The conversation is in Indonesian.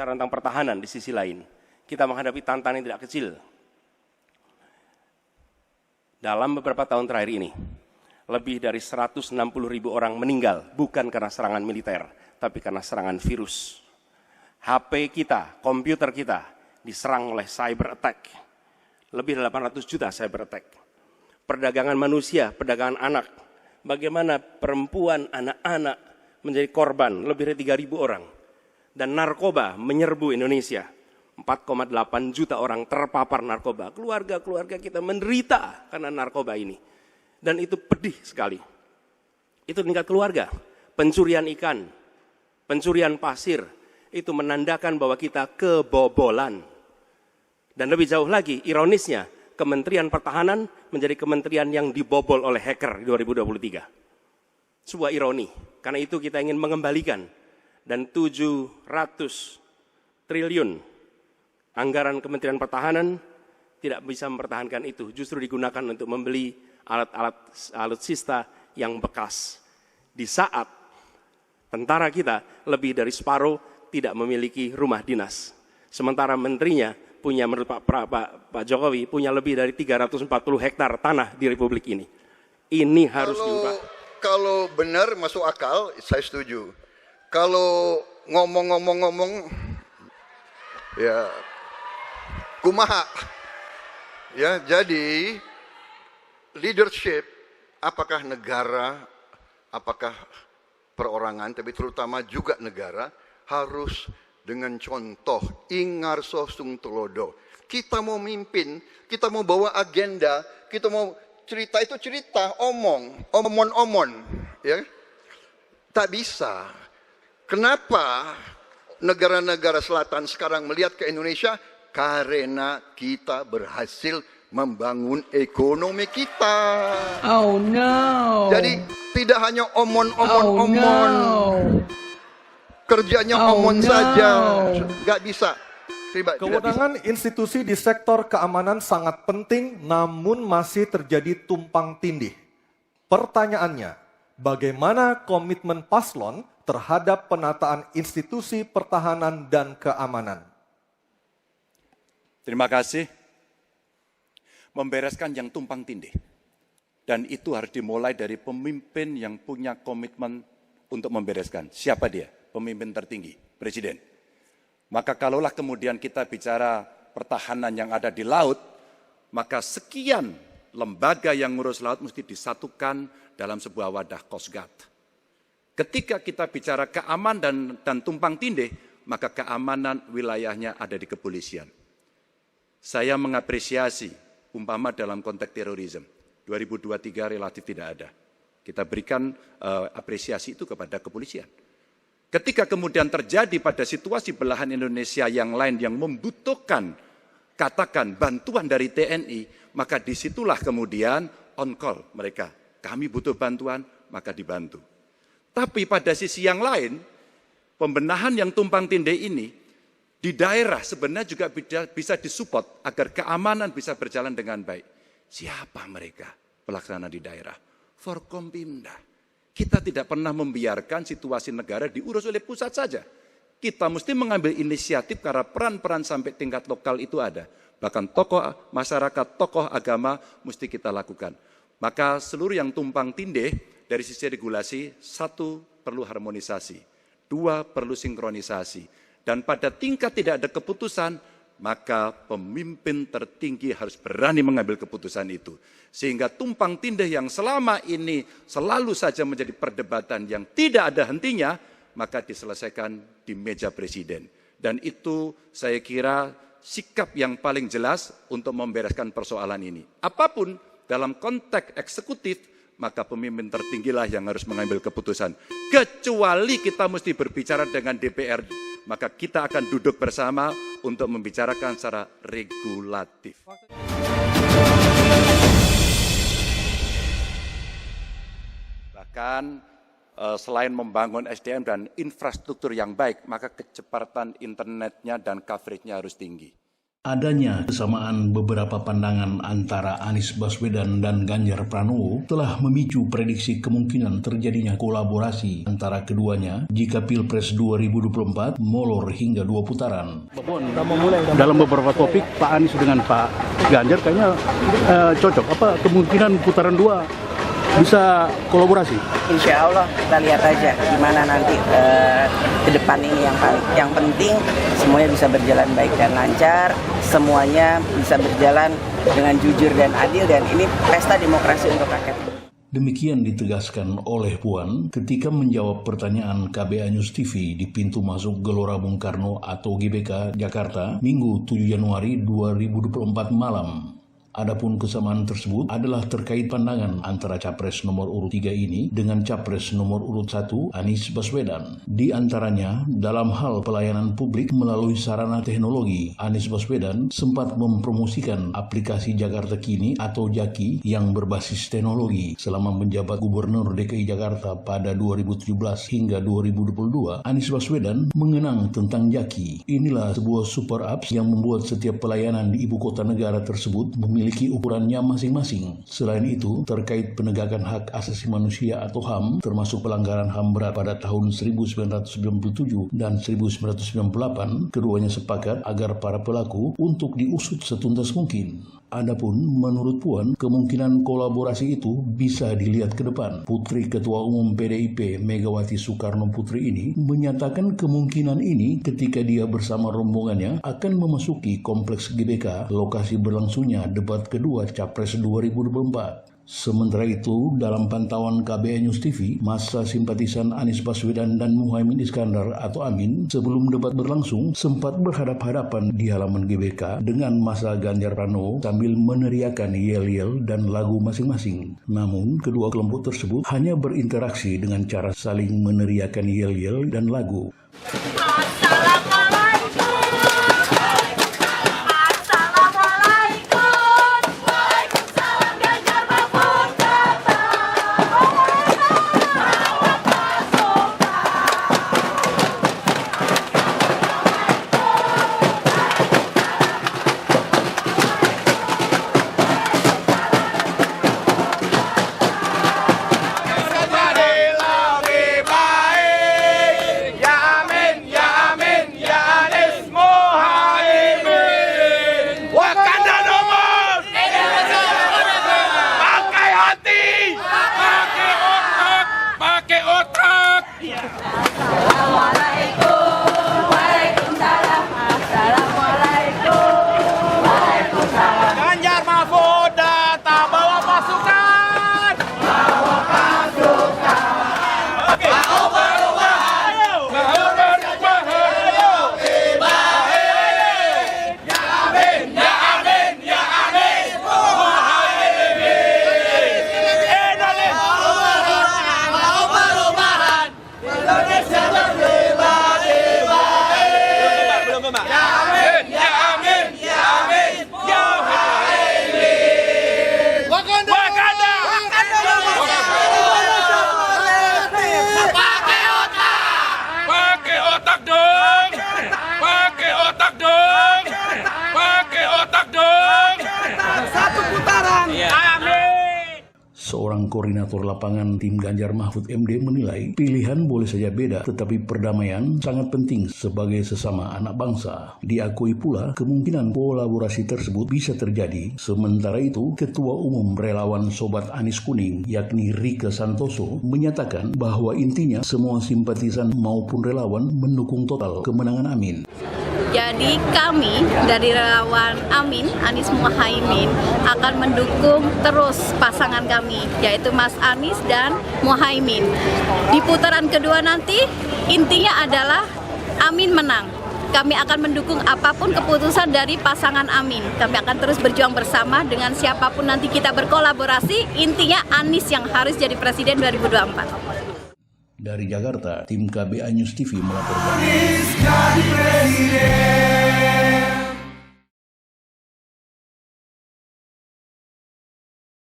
bicara tentang pertahanan di sisi lain, kita menghadapi tantangan yang tidak kecil. Dalam beberapa tahun terakhir ini, lebih dari 160.000 orang meninggal, bukan karena serangan militer, tapi karena serangan virus. HP kita, komputer kita, diserang oleh cyber attack. Lebih dari 800 juta cyber attack. Perdagangan manusia, perdagangan anak. Bagaimana perempuan, anak-anak menjadi korban, lebih dari 3.000 orang. Dan narkoba menyerbu Indonesia. 4,8 juta orang terpapar narkoba. Keluarga-keluarga kita menderita karena narkoba ini. Dan itu pedih sekali. Itu tingkat keluarga. Pencurian ikan, pencurian pasir, itu menandakan bahwa kita kebobolan. Dan lebih jauh lagi, ironisnya, Kementerian Pertahanan menjadi kementerian yang dibobol oleh hacker di 2023. Sebuah ironi, karena itu kita ingin mengembalikan. Dan 700 triliun anggaran Kementerian Pertahanan tidak bisa mempertahankan itu, justru digunakan untuk membeli alat-alat alutsista yang bekas. Di saat tentara kita lebih dari separuh tidak memiliki rumah dinas. Sementara menterinya punya, menurut Pak Jokowi, punya lebih dari 340 hektar tanah di Republik ini. Ini harus diubah. Kalau benar masuk akal, saya setuju. Kalau ngomong-ngomong, ya kumaha. Ya, jadi leadership, apakah negara, apakah perorangan, tapi terutama juga negara, harus dengan contoh, ingarso sung tulodo. Kita mau mimpin, kita mau bawa agenda, kita mau cerita, itu cerita, omon, ya. Tak bisa. Kenapa negara-negara selatan sekarang melihat ke Indonesia? Karena kita berhasil membangun ekonomi kita. Oh no. Jadi tidak hanya omon. Kerjanya omon no. saja. Nggak bisa. Kewenangan institusi di sektor keamanan sangat penting, namun masih terjadi tumpang tindih. Pertanyaannya, bagaimana komitmen paslon terhadap penataan institusi pertahanan dan keamanan? Terima kasih. Membereskan yang tumpang tindih. Dan itu harus dimulai dari pemimpin yang punya komitmen untuk membereskan. Siapa dia? Pemimpin tertinggi, Presiden. Maka kalaulah kemudian kita bicara pertahanan yang ada di laut, maka sekian lembaga yang ngurus laut mesti disatukan dalam sebuah wadah Coast Guard. Ketika kita bicara keamanan dan tumpang tindih, maka keamanan wilayahnya ada di kepolisian. Saya mengapresiasi umpama dalam konteks terorisme, 2023 relatif tidak ada. Kita berikan apresiasi itu kepada kepolisian. Ketika kemudian terjadi pada situasi belahan Indonesia yang lain yang membutuhkan, katakan bantuan dari TNI, maka disitulah kemudian on call mereka. Kami butuh bantuan, maka dibantu. Tapi pada sisi yang lain, pembenahan yang tumpang tindih ini, di daerah sebenarnya juga bisa disupport agar keamanan bisa berjalan dengan baik. Siapa mereka pelaksana di daerah? Forkompimda. Kita tidak pernah membiarkan situasi negara diurus oleh pusat saja. Kita mesti mengambil inisiatif karena peran-peran sampai tingkat lokal itu ada. Bahkan tokoh masyarakat, tokoh agama mesti kita lakukan. Maka seluruh yang tumpang tindih dari sisi regulasi, satu perlu harmonisasi, dua perlu sinkronisasi. Dan pada tingkat tidak ada keputusan, maka pemimpin tertinggi harus berani mengambil keputusan itu. Sehingga tumpang tindih yang selama ini selalu saja menjadi perdebatan yang tidak ada hentinya, maka diselesaikan di meja presiden. Dan itu saya kira sikap yang paling jelas untuk membereskan persoalan ini. Apapun dalam konteks eksekutif, maka pemimpin tertinggilah yang harus mengambil keputusan. Kecuali kita mesti berbicara dengan DPR, maka kita akan duduk bersama untuk membicarakan secara regulatif. Bahkan selain membangun SDM dan infrastruktur yang baik, maka kecepatan internetnya dan coveragenya harus tinggi. Adanya kesamaan beberapa pandangan antara Anies Baswedan dan Ganjar Pranowo telah memicu prediksi kemungkinan terjadinya kolaborasi antara keduanya jika Pilpres 2024 molor hingga 2 putaran. Dalam beberapa topik Pak Anies dengan Pak Ganjar kayaknya cocok. Apa kemungkinan putaran 2 bisa kolaborasi? Insya Allah kita lihat aja gimana nanti ke depan ini yang penting semuanya bisa berjalan baik dan lancar, semuanya bisa berjalan dengan jujur dan adil, dan ini pesta demokrasi untuk rakyat. Demikian ditegaskan oleh Puan ketika menjawab pertanyaan KBA News TV di pintu masuk Gelora Bung Karno atau GBK Jakarta Minggu 7 Januari 2024 malam. Adapun kesamaan tersebut adalah terkait pandangan antara Capres nomor urut 3 ini dengan Capres nomor urut 1 Anies Baswedan. Di antaranya, dalam hal pelayanan publik melalui sarana teknologi, Anies Baswedan sempat mempromosikan aplikasi Jakarta Kini atau JAKI yang berbasis teknologi. Selama menjabat Gubernur DKI Jakarta pada 2017 hingga 2022, Anies Baswedan mengenang tentang JAKI. Inilah sebuah super apps yang membuat setiap pelayanan di ibu kota negara tersebut memiliki ukurannya masing-masing. Selain itu, terkait penegakan hak asasi manusia atau HAM, termasuk pelanggaran HAM berat pada tahun 1997 dan 1998, keduanya sepakat agar para pelaku untuk diusut setuntas mungkin. Adapun menurut Puan, kemungkinan kolaborasi itu bisa dilihat ke depan. Putri Ketua Umum PDIP Megawati Soekarno Putri ini menyatakan kemungkinan ini ketika dia bersama rombongannya akan memasuki kompleks GBK, lokasi berlangsungnya debat kedua Capres 2024. Sementara itu, dalam pantauan KBA News TV, massa simpatisan Anies Baswedan dan Muhaimin Iskandar atau Amin sebelum debat berlangsung sempat berhadap-hadapan di halaman GBK dengan massa Ganjar Pranowo sambil meneriakan yel-yel dan lagu masing-masing. Namun, kedua kelompok tersebut hanya berinteraksi dengan cara saling meneriakan yel-yel dan lagu. Seorang koordinator lapangan tim Ganjar Mahfud MD menilai pilihan boleh saja beda, tetapi perdamaian sangat penting sebagai sesama anak bangsa. Diakui pula kemungkinan kolaborasi tersebut bisa terjadi. Sementara itu, Ketua Umum Relawan Sobat Anies Kuning, yakni Rike Santoso, menyatakan bahwa intinya semua simpatisan maupun relawan mendukung total kemenangan Amin. Jadi kami dari relawan Amin, Anies Muhaimin, akan mendukung terus pasangan kami, yaitu Mas Anies dan Muhaimin. Di putaran kedua nanti, intinya adalah Amin menang. Kami akan mendukung apapun keputusan dari pasangan Amin. Kami akan terus berjuang bersama dengan siapapun nanti kita berkolaborasi, intinya Anies yang harus jadi Presiden 2024. Dari Jakarta, tim KBA News TV melaporkan. Anies jadi presiden.